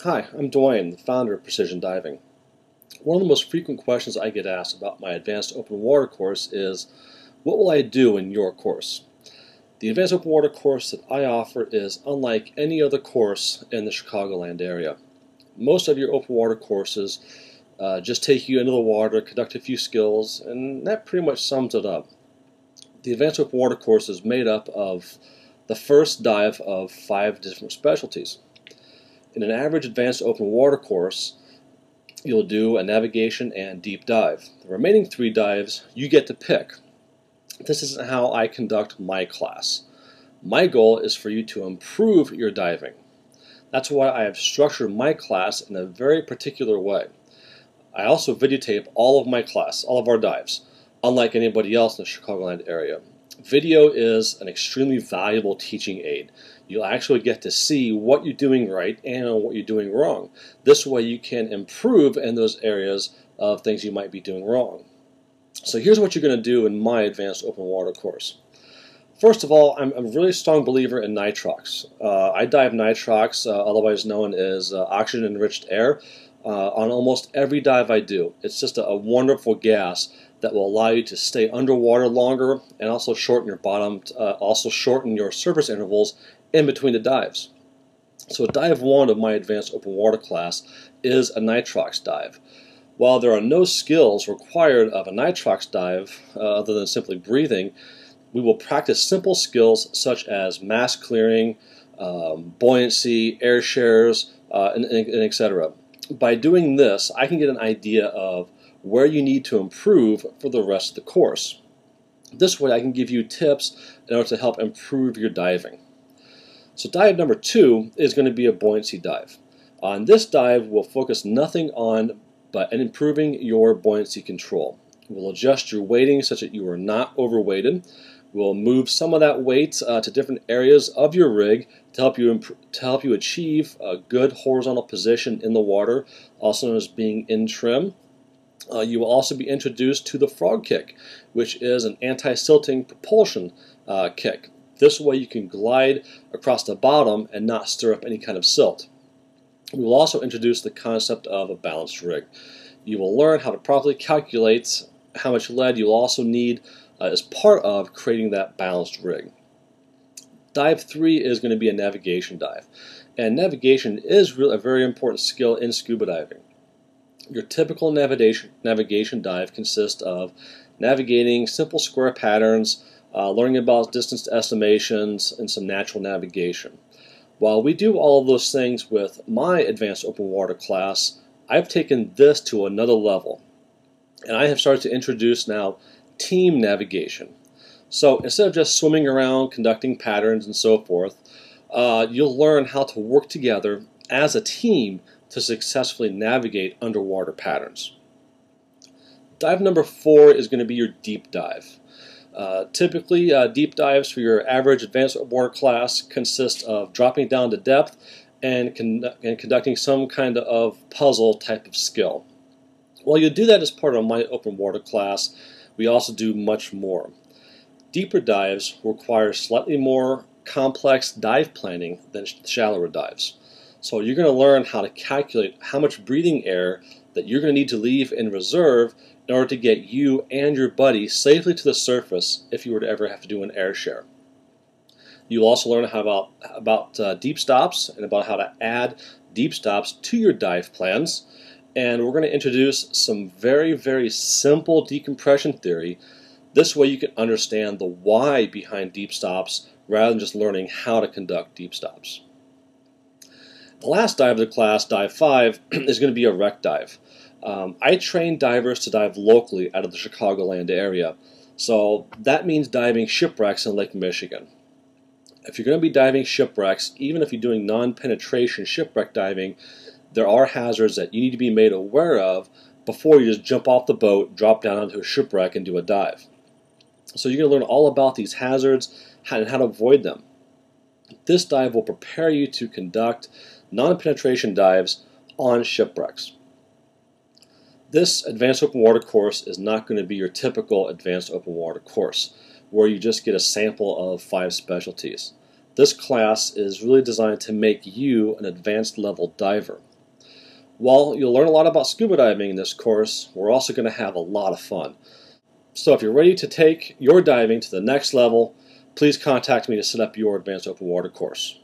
Hi, I'm Dwayne, the founder of Precision Diving. One of the most frequent questions I get asked about my Advanced Open Water course is, what will I do in your course? The Advanced Open Water course that I offer is unlike any other course in the Chicagoland area. Most of your open water courses just take you into the water, conduct a few skills, and that pretty much sums it up. The Advanced Open Water course is made up of the first dive of 5 different specialties. In an average Advanced Open Water course, you'll do a navigation and deep dive. The remaining 3 dives you get to pick. This isn't how I conduct my class. My goal is for you to improve your diving. That's why I have structured my class in a very particular way. I also videotape all of my class, all of our dives, unlike anybody else in the Chicagoland area. Video is an extremely valuable teaching aid. You'll actually get to see what you're doing right and what you're doing wrong. This way you can improve in those areas of things you might be doing wrong. So here's what you're going to do in my Advanced Open Water course. First of all, I'm a really strong believer in nitrox. I dive nitrox, otherwise known as oxygen-enriched air, on almost every dive I do. It's just a wonderful gas that will allow you to stay underwater longer and also shorten your bottom, also shorten your surface intervals in between the dives. So dive 1 of my Advanced Open Water class is a nitrox dive. While there are no skills required of a nitrox dive other than simply breathing, we will practice simple skills such as mask clearing, buoyancy, air shares, and etc. By doing this, I can get an idea of where you need to improve for the rest of the course. This way I can give you tips in order to help improve your diving. So dive number 2 is going to be a buoyancy dive. On this dive, we'll focus nothing on but improving your buoyancy control. We'll adjust your weighting such that you are not overweighted. We'll move some of that weight to different areas of your rig to help you achieve a good horizontal position in the water, also known as being in trim. You will also be introduced to the frog kick, which is an anti-silting propulsion kick. This way you can glide across the bottom and not stir up any kind of silt. We will also introduce the concept of a balanced rig. You will learn how to properly calculate how much lead you'll also need as part of creating that balanced rig. Dive 3 is going to be a navigation dive. And navigation is really a very important skill in scuba diving. Your typical navigation dive consists of navigating simple square patterns, learning about distance estimations, and some natural navigation. While we do all of those things with my Advanced Open Water class, I've taken this to another level. And I have started to introduce now team navigation. So instead of just swimming around, conducting patterns and so forth, you'll learn how to work together as a team to successfully navigate underwater patterns. Dive number 4 is going to be your deep dive. Typically, deep dives for your average Advanced Open Water class consist of dropping down to depth and conducting some kind of puzzle type of skill. While you do that as part of my open water class, we also do much more. Deeper dives require slightly more complex dive planning than shallower dives. So you're going to learn how to calculate how much breathing air that you're going to need to leave in reserve in order to get you and your buddy safely to the surface if you were to ever have to do an air share. You'll also learn about deep stops and about how to add deep stops to your dive plans. And we're going to introduce some very, very simple decompression theory. This way you can understand the why behind deep stops rather than just learning how to conduct deep stops. The last dive of the class, dive 5, is going to be a wreck dive. I train divers to dive locally out of the Chicagoland area. So that means diving shipwrecks in Lake Michigan. If you're going to be diving shipwrecks, even if you're doing non-penetration shipwreck diving, there are hazards that you need to be made aware of before you just jump off the boat, drop down onto a shipwreck, and do a dive. So you're going to learn all about these hazards and how to avoid them. This dive will prepare you to conduct non-penetration dives on shipwrecks. This Advanced Open Water course is not going to be your typical Advanced Open Water course, where you just get a sample of 5 specialties. This class is really designed to make you an advanced level diver. While you'll learn a lot about scuba diving in this course, we're also going to have a lot of fun. So if you're ready to take your diving to the next level, please contact me to set up your Advanced Open Water course.